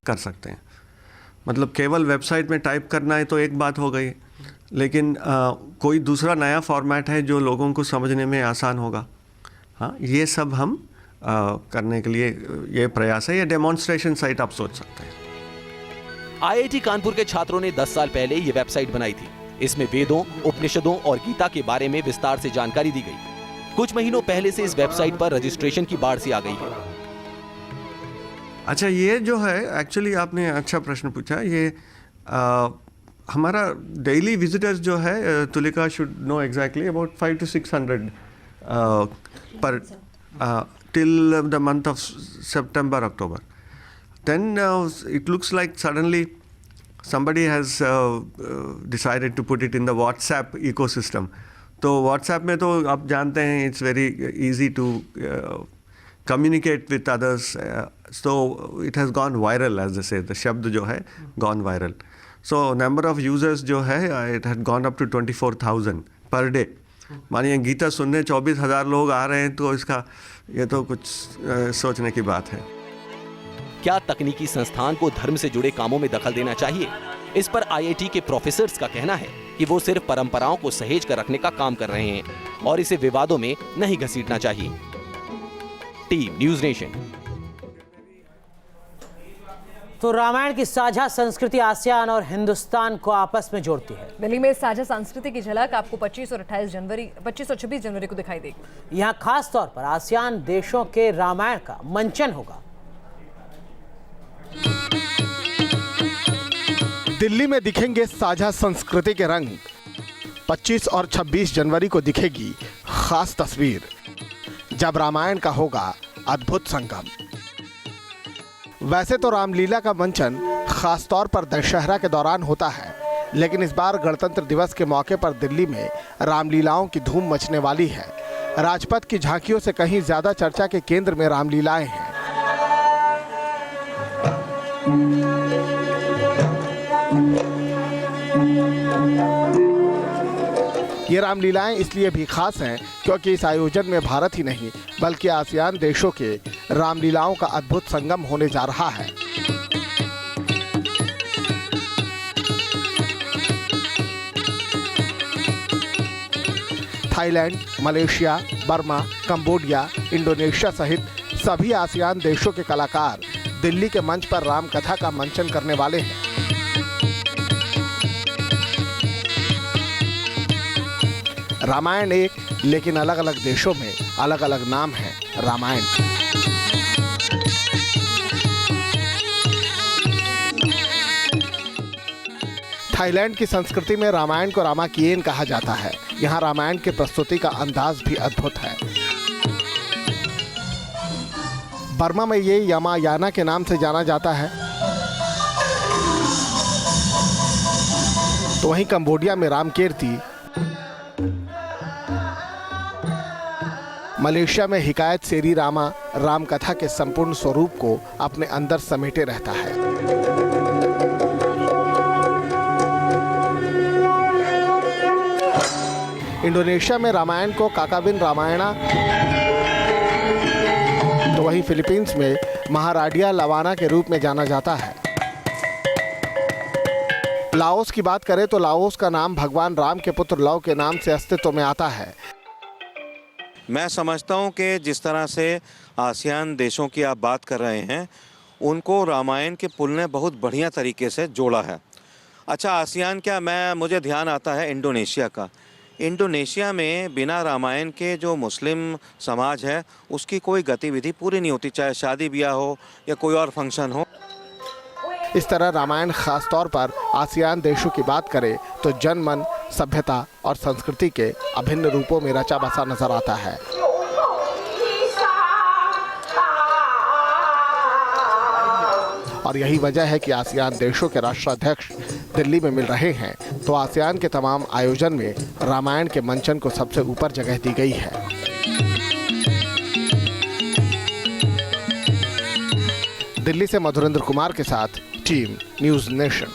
कर सकते हैं। मतलब केवल वेबसाइट में टाइप करना है तो एक बात हो गई, लेकिन कोई दूसरा नया फॉर्मेट है जो लोगों को समझने में आसान होगा। हाँ, ये सब हम करने के लिए ये प्रयास है। ये डेमोन्स्ट्रेशन साइट आप सोच सकते हैं। IIT कानपुर के छात्रों ने 10 साल पहले ये वेबसाइट बनाई थी। इसमें वेदों, उपनिषदों और गीता के बारे में विस्तार से जानकारी दी गई। कुछ महीनों पहले से इस वेबसाइट पर रजिस्ट्रेशन की बाढ़ सी आ गई है। अच्छा, ये जो है एक्चुअली आपने अच्छा प्रश्न पूछा। ये हमारा डेली विजिटर्स जो है, Tulika should know exactly about 500 to 600 पर till the month of September, October. Then it looks like suddenly somebody has decided to put it in the WhatsApp ecosystem. तो WhatsApp में तो आप जानते हैं it's very easy to communicate with others. So it has gone viral, as they say. The शब्द जो है gone viral. So number of users जो है it had gone up to 24,000 per day. मानिए गीता सुनने 24,000 लोग आ रहे हैं तो इसका ये तो कुछ सोचने की बात है। क्या तकनीकी संस्थान को धर्म से जुड़े कामों में दखल देना चाहिए? इस पर IIT के प्रोफेसर्स का कहना है कि वो सिर्फ परंपराओं को सहेज कर रखने का काम कर रहे हैं और इसे विवादों में नहीं घसीटना चाहिए। Team news nation. तो रामायण की साझा संस्कृति आसियान और हिंदुस्तान को आपस में जोड़ती है। दिल्ली में साझा संस्कृति की झलक आपको 25 और 26 जनवरी को दिखाई देगी। यहाँ खास तौर पर आसियान देशों के रामायण का मंचन होगा। दिल्ली में दिखेंगे साझा संस्कृति के रंग। 25 और 26 जनवरी को दिखेगी खास तस्वीर, जब रामायण का होगा अद्भुत संगम। वैसे तो रामलीला का मंचन खास तौर पर दशहरा के दौरान होता है, लेकिन इस बार गणतंत्र दिवस के मौके पर दिल्ली में रामलीलाओं की धूम मचने वाली है। राजपथ की झांकियों से कहीं ज्यादा चर्चा के केंद्र में रामलीलाएं हैं। ये रामलीलाएं इसलिए भी खास हैं क्योंकि इस आयोजन में भारत ही नहीं बल्कि आसियान देशों के रामलीलाओं का अद्भुत संगम होने जा रहा है। Thailand, Malaysia, Burma, Cambodia, Indonesia सहित सभी आसियान देशों के कलाकार दिल्ली के मंच पर राम कथा का मंचन करने वाले हैं। रामायण एक, लेकिन अलग अलग देशों में अलग अलग नाम है रामायण। थाईलैंड की संस्कृति में रामायण को रामाकियन कहा जाता है। यहाँ रामायण की प्रस्तुति का अंदाज भी अद्भुत है। बर्मा में ये यामायाना के नाम से जाना जाता है, तो वहीं कंबोडिया में रामकीर्ति, मलेशिया में हिकायत सेरी रामा राम कथा के संपूर्ण स्वरूप को अपने अंदर समेटे रहता है। इंडोनेशिया में रामायण को काकाबिन रामायणा, तो वहीं फिलीपींस में महाराडिया लवाना के रूप में जाना जाता है। लाओस की बात करें तो लाओस का नाम भगवान राम के पुत्र लव के नाम से अस्तित्व में आता है। मैं समझता हूं कि जिस तरह से आसियान देशों की आप बात कर रहे हैं, उनको रामायण के पुल ने बहुत बढ़िया तरीके से जोड़ा है। अच्छा, आसियान क्या, मुझे ध्यान आता है इंडोनेशिया का। इंडोनेशिया में बिना रामायण के जो मुस्लिम समाज है उसकी कोई गतिविधि पूरी नहीं होती, चाहे शादी ब्याह हो या कोई और फंक्शन हो। इस तरह रामायण खास तौर पर आसियान देशों की बात करें तो जनमन, सभ्यता और संस्कृति के अभिन्न रूपों में रचा बसा नजर आता है। और यही वजह है कि आसियान देशों के राष्ट्राध्यक्ष दिल्ली में मिल रहे हैं, तो आसियान के तमाम आयोजन में रामायण के मंचन को सबसे ऊपर जगह दी गई है। दिल्ली से मधुरेंद्र कुमार के साथ टीम न्यूज़ नेशन।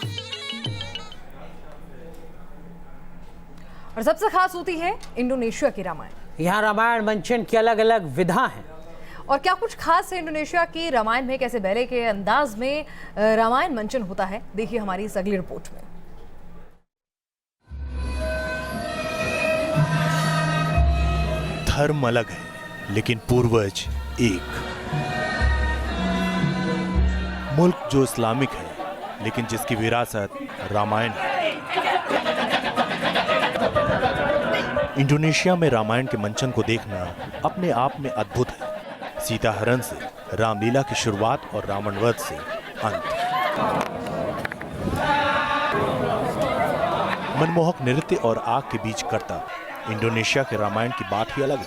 और सबसे खास होती है इंडोनेशिया की रामायण। यहाँ रामायण मंचन की अलग अलग विधा हैं और क्या कुछ खास है इंडोनेशिया की रामायण में, कैसे बैले के अंदाज में रामायण मंचन होता है, देखिए हमारी इस अगली रिपोर्ट में। धर्म अलग है लेकिन पूर्वज एक। मुल्क जो इस्लामिक है लेकिन जिसकी विरासत रामायण है। इंडोनेशिया में रामायण के मंचन को देखना अपने आप में अद्भुत है। सीता हरण से रामलीला की शुरुआत और रावण वध से अंत। मनमोहक नृत्य और आग के बीच करतब। इंडोनेशिया के रामायण की बात ही अलग है।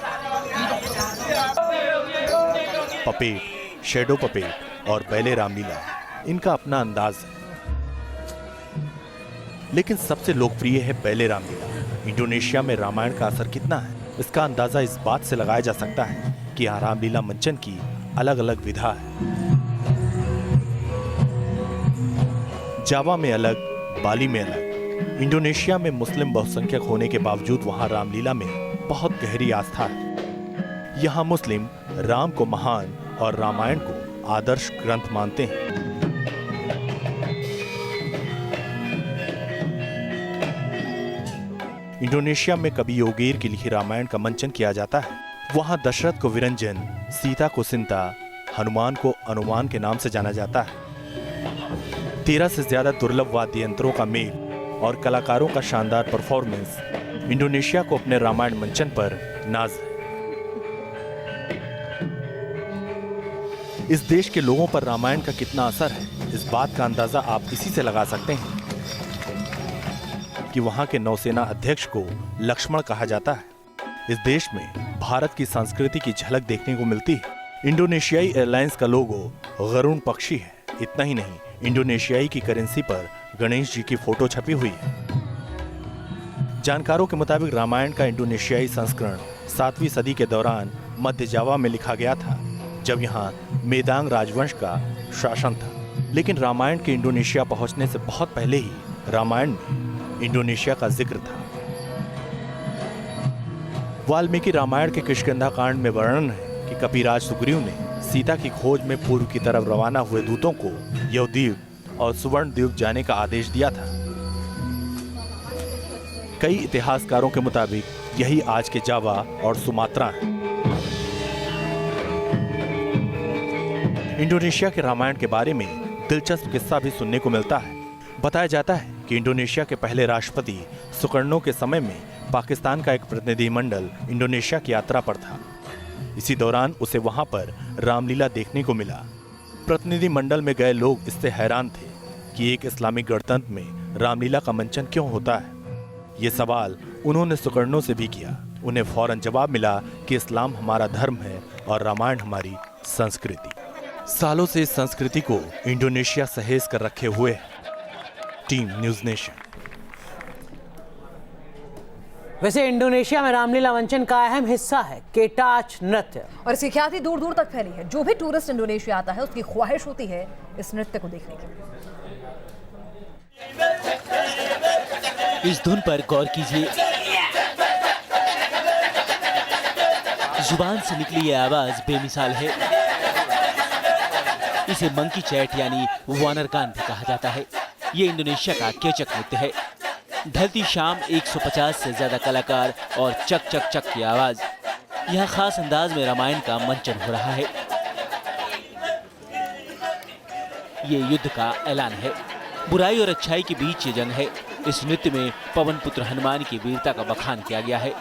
पपेट, शेडो पपेट और बैले रामलीला, इनका अपना अंदाज है। लेकिन सबसे लोकप्रिय है बैले रामलीला। इंडोनेशिया में रामायण का असर कितना है, इसका अंदाजा इस बात से लगाया जा सकता है कि यहाँ रामलीला मंचन की अलग अलग विधा है। जावा में अलग, बाली में अलग। इंडोनेशिया में मुस्लिम बहुसंख्यक होने के बावजूद वहां रामलीला में बहुत गहरी आस्था है। यहाँ मुस्लिम राम को महान और रामायण को आदर्श ग्रंथ मानते हैं। इंडोनेशिया में कवि योगेर की लिखी रामायण का मंचन किया जाता है। वहां दशरथ को विरंजन, सीता को सिंता, हनुमान को अनुमान के नाम से जाना जाता है। 13 से ज्यादा दुर्लभ वाद्य यंत्रों का मेल और कलाकारों का शानदार परफॉर्मेंस इंडोनेशिया को अपने रामायण मंचन पर नाज है। इस देश के लोगों पर रामायण का कितना असर है, इस बात का अंदाजा आप इसी से लगा सकते हैं कि वहां के नौसेना अध्यक्ष को लक्ष्मण कहा जाता है। इस देश में भारत की संस्कृति की झलक देखने को मिलती है। इंडोनेशियाई एयरलाइंस का लोगो गरुड़ पक्षी है। इतना ही नहीं, इंडोनेशियाई की करेंसी पर गणेश जी की फोटो छपी हुई है। जानकारों के मुताबिक रामायण का इंडोनेशियाई संस्करण 7वीं सदी के दौरान मध्य जावा में लिखा गया था, जब यहाँ मेदांग राजवंश का शासन था। लेकिन रामायण के इंडोनेशिया पहुंचने से बहुत पहले ही रामायण में इंडोनेशिया का जिक्र था। वाल्मीकि रामायण के किष्किंधा कांड में वर्णन है कि कपिराज सुग्रीव ने सीता की खोज में पूर्व की तरफ रवाना हुए दूतों को यवद्वीप और सुवर्ण द्वीप जाने का आदेश दिया था। कई इतिहासकारों के मुताबिक यही आज के जावा और सुमात्रा है। इंडोनेशिया के रामायण के बारे में दिलचस्प किस्सा भी सुनने को मिलता है। बताया जाता है कि इंडोनेशिया के पहले राष्ट्रपति सुकर्णो के समय में पाकिस्तान का एक प्रतिनिधिमंडल इंडोनेशिया की यात्रा पर था। इसी दौरान उसे वहां पर रामलीला देखने को मिला। प्रतिनिधिमंडल में गए लोग इससे हैरान थे कि एक इस्लामिक गणतंत्र में रामलीला का मंचन क्यों होता है। ये सवाल उन्होंने सुकर्णो से भी किया। उन्हें फौरन जवाब मिला कि इस्लाम हमारा धर्म है और रामायण हमारी संस्कृति। सालों से इस संस्कृति को इंडोनेशिया सहेज कर रखे हुए है। Team news nation. वैसे इंडोनेशिया में रामलीला मंचन का अहम हिस्सा है केटाच नृत्य, और इसकी ख्याति दूर दूर तक फैली है। जो भी टूरिस्ट इंडोनेशिया आता है उसकी ख्वाहिश होती है इस नृत्य को देखने की। इस धुन पर गौर कीजिए। जुबान से निकली ये आवाज बेमिसाल है। इसे मंकी चैट यानी वानर गान भी कहा जाता है। ये इंडोनेशिया का केचक नृत्य है। ढलती शाम 150 से ज्यादा कलाकार और चक चक चक की आवाज। यहाँ खास अंदाज में रामायण का मंचन हो रहा है। ये युद्ध का ऐलान है। बुराई और अच्छाई के बीच ये जंग है। इस नृत्य में पवन पुत्र हनुमान की वीरता का बखान किया गया है।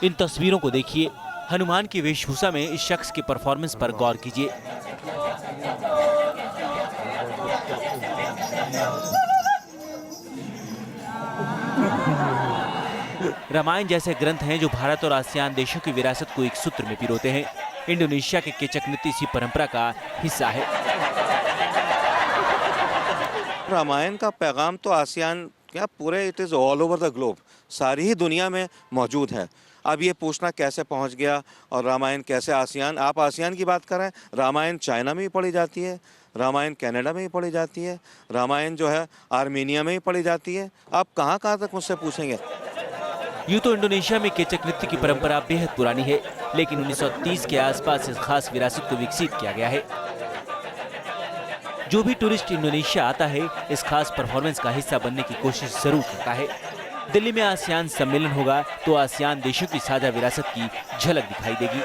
इन तस्वीरों को देखिए। हनुमान की वेशभूषा में इस शख्स के परफॉर्मेंस पर गौर कीजिए। रामायण जैसे ग्रंथ हैं जो भारत और आसियान देशों की विरासत को एक सूत्र में पिरोते हैं। इंडोनेशिया के केचक नृत्य इसी परंपरा का हिस्सा है। रामायण का पैगाम तो आसियान क्या पूरे, it is all over the globe, सारी ही दुनिया में मौजूद है। अब ये पूछना कैसे पहुंच गया और रामायण कैसे आसियान, आप आसियान की बात कर रहे हैं, रामायण चाइना में भी पढ़ी जाती है, रामायण कनाडा में भी पढ़ी जाती है, रामायण जो है आर्मेनिया में भी पढ़ी जाती है। आप कहाँ तक मुझसे पूछेंगे। यूं तो इंडोनेशिया में केचक नृत्य की परंपरा बेहद पुरानी है, लेकिन 1930 के आसपास इस खास विरासत को विकसित किया गया है। जो भी टूरिस्ट इंडोनेशिया आता है, इस खास परफॉर्मेंस का हिस्सा बनने की कोशिश जरूर करता है। दिल्ली में आसियान सम्मेलन होगा तो आसियान देशों की साझा विरासत की झलक दिखाई देगी।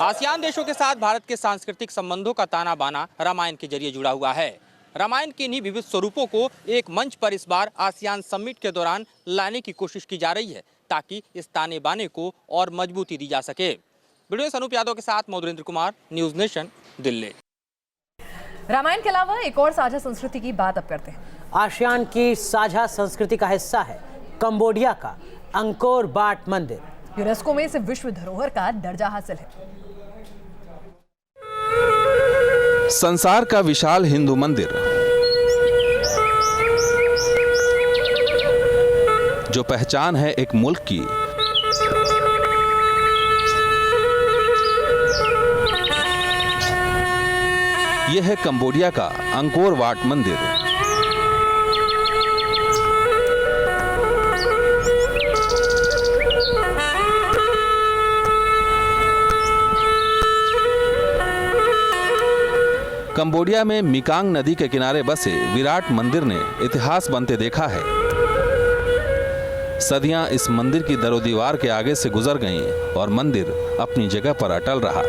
आसियान देशों के साथ भारत के सांस्कृतिक संबंधों का ताना बाना रामायण के जरिए जुड़ा हुआ है। रामायण के इन्हीं विविध स्वरूपों को एक मंच पर इस बार आसियान समिट के दौरान लाने की कोशिश की जा रही है, ताकि इस ताने बाने को और मजबूती दी जा सके। वीडियो अनूप यादव के साथ मधुरेंद्र कुमार, न्यूज नेशन, दिल्ली। रामायण के अलावा एक और साझा संस्कृति की बात अब करते हैं। आसियान की साझा संस्कृति का हिस्सा है कंबोडिया का अंकोर वाट मंदिर। यूनेस्को में इसे विश्व धरोहर का दर्जा हासिल है। संसार का विशाल हिंदू मंदिर, जो पहचान है एक मुल्क की, यह है कंबोडिया का अंकोर वाट मंदिर। कंबोडिया में मिकांग नदी के किनारे बसे विराट मंदिर ने इतिहास बनते देखा है। सदियां इस मंदिर की दरोदीवार के आगे से गुजर गईं और मंदिर अपनी जगह पर अटल रहा।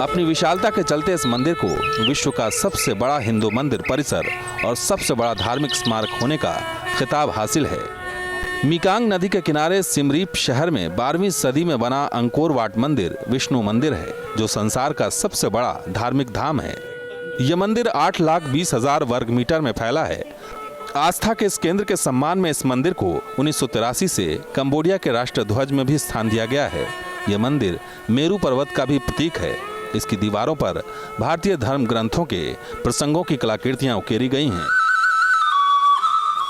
अपनी विशालता के चलते इस मंदिर को विश्व का सबसे बड़ा हिंदू मंदिर परिसर और सबसे बड़ा धार्मिक स्मारक होने का खिताब हासिल है। मिकांग नदी के किनारे सिमरीप शहर में 12वीं सदी में बना अंकोर वाट मंदिर विष्णु मंदिर है, जो संसार का सबसे बड़ा धार्मिक धाम है। यह मंदिर 8,20,000 वर्ग मीटर में फैला है। आस्था के इस केंद्र के सम्मान में इस मंदिर को 1983 से कंबोडिया के राष्ट्र ध्वज में भी स्थान दिया गया है। यह मंदिर मेरू पर्वत का भी प्रतीक है। इसकी दीवारों पर भारतीय धर्म ग्रंथों के प्रसंगों की कलाकृतियां उकेरी गई हैं।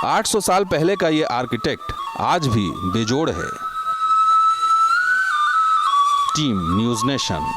800 साल पहले का ये आर्किटेक्ट आज भी बेजोड़ है। Team news nation.